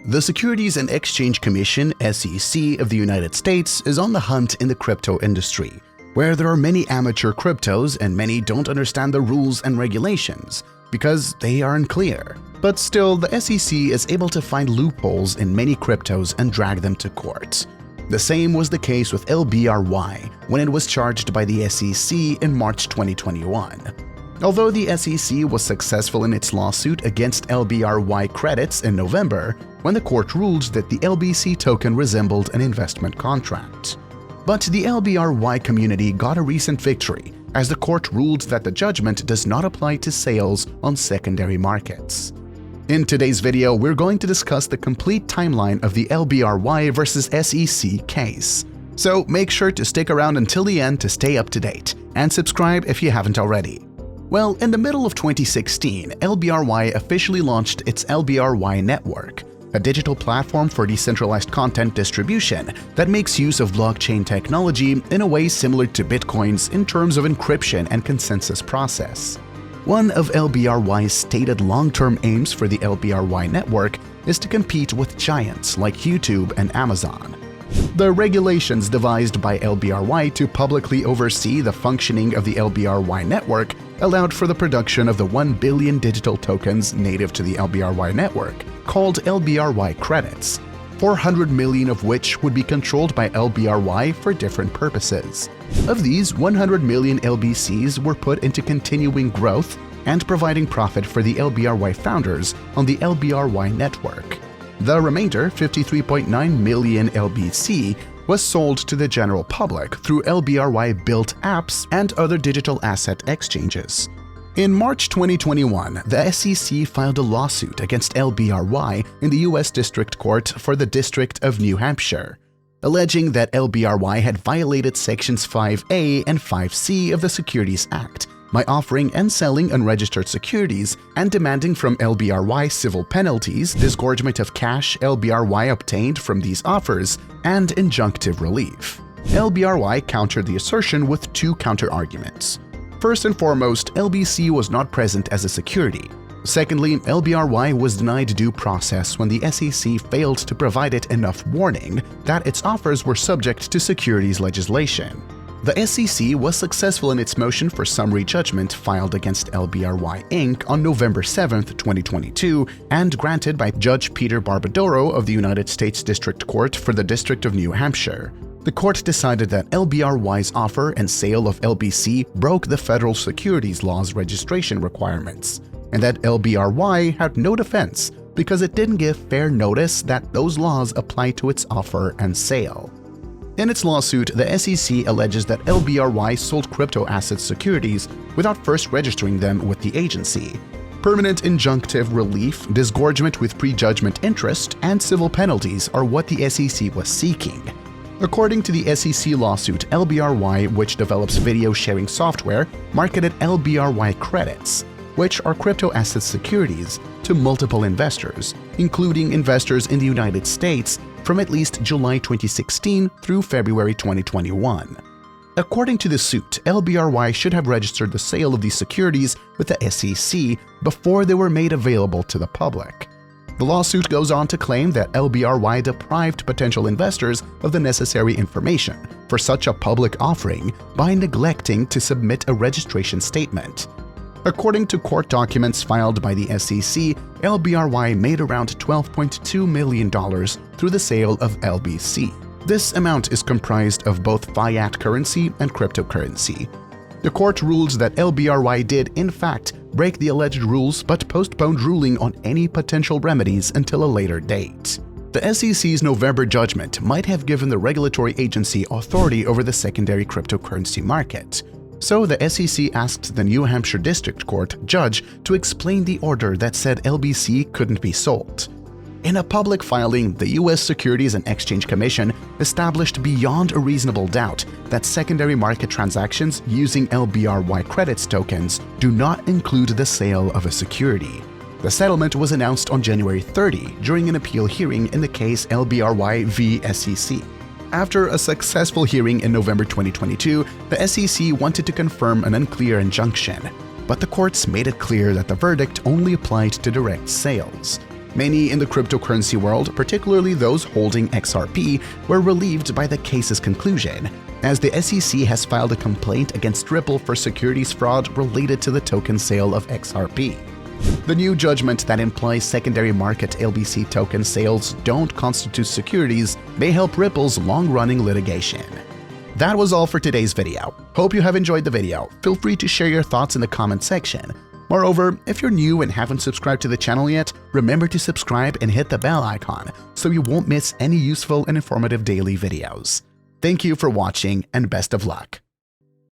The Securities and Exchange Commission (SEC) of the United States is on the hunt in the crypto industry, where there are many amateur cryptos and many don't understand the rules and regulations because they are unclear. But still, the SEC is able to find loopholes in many cryptos and drag them to court. The same was the case with LBRY when it was charged by the SEC in March 2021. Although the SEC was successful in its lawsuit against LBRY Credits in November, when the court ruled that the LBC token resembled an investment contract. But the LBRY community got a recent victory, as the court ruled that the judgment does not apply to sales on secondary markets. In today's video, we're going to discuss the complete timeline of the LBRY versus SEC case. So make sure to stick around until the end to stay up to date, and subscribe if you haven't already. Well, in the middle of 2016, LBRY officially launched its LBRY network, a digital platform for decentralized content distribution that makes use of blockchain technology in a way similar to Bitcoin's in terms of encryption and consensus process. One of LBRY's stated long-term aims for the LBRY network is to compete with giants like YouTube and Amazon. The regulations devised by LBRY to publicly oversee the functioning of the LBRY network allowed for the production of the 1 billion digital tokens native to the LBRY network, called LBRY Credits, 400 million of which would be controlled by LBRY for different purposes. Of these, 100 million LBCs were put into continuing growth and providing profit for the LBRY founders on the LBRY network. The remainder, 53.9 million LBC, was sold to the general public through LBRY-built apps and other digital asset exchanges. In March 2021, the SEC filed a lawsuit against LBRY in the U.S. District Court for the District of New Hampshire, alleging that LBRY had violated Sections 5A and 5C of the Securities Act by offering and selling unregistered securities and demanding from LBRY civil penalties, disgorgement of cash LBRY obtained from these offers, and injunctive relief. LBRY countered the assertion with two counter-arguments. First and foremost, LBC was not present as a security. Secondly, LBRY was denied due process when the SEC failed to provide it enough warning that its offers were subject to securities legislation. The SEC was successful in its motion for summary judgment filed against LBRY Inc. on November 7, 2022, and granted by Judge Peter Barbadoro of the United States District Court for the District of New Hampshire. The court decided that LBRY's offer and sale of LBC broke the federal securities law's registration requirements, and that LBRY had no defense because it didn't give fair notice that those laws apply to its offer and sale. In its lawsuit, the SEC alleges that LBRY sold crypto asset securities without first registering them with the agency. Permanent injunctive relief, disgorgement with prejudgment interest, and civil penalties are what the SEC was seeking. According to the SEC lawsuit, LBRY, which develops video sharing software, marketed LBRY Credits, which are crypto asset securities, to multiple investors, including investors in the United States, from at least July 2016 through February 2021. According to the suit, LBRY should have registered the sale of these securities with the SEC before they were made available to the public. The lawsuit goes on to claim that LBRY deprived potential investors of the necessary information for such a public offering by neglecting to submit a registration statement. According to court documents filed by the SEC, LBRY made around $12.2 million through the sale of LBC. This amount is comprised of both fiat currency and cryptocurrency. The court ruled that LBRY did, in fact, break the alleged rules but postponed ruling on any potential remedies until a later date. The SEC's November judgment might have given the regulatory agency authority over the secondary cryptocurrency market. So the SEC asked the New Hampshire District Court judge to explain the order that said LBC couldn't be sold. In a public filing, the U.S. Securities and Exchange Commission established beyond a reasonable doubt that secondary market transactions using LBRY Credits tokens do not include the sale of a security. The settlement was announced on January 30 during an appeal hearing in the case LBRY v. SEC. After a successful hearing in November 2022, the SEC wanted to confirm an unclear injunction, but the courts made it clear that the verdict only applied to direct sales. Many in the cryptocurrency world, particularly those holding XRP, were relieved by the case's conclusion, as the SEC has filed a complaint against Ripple for securities fraud related to the token sale of XRP. The new judgment that implies secondary market LBC token sales don't constitute securities may help Ripple's long-running litigation. That was all for today's video. Hope you have enjoyed the video. Feel free to share your thoughts in the comment section. Moreover, if you're new and haven't subscribed to the channel yet, remember to subscribe and hit the bell icon so you won't miss any useful and informative daily videos. Thank you for watching and best of luck.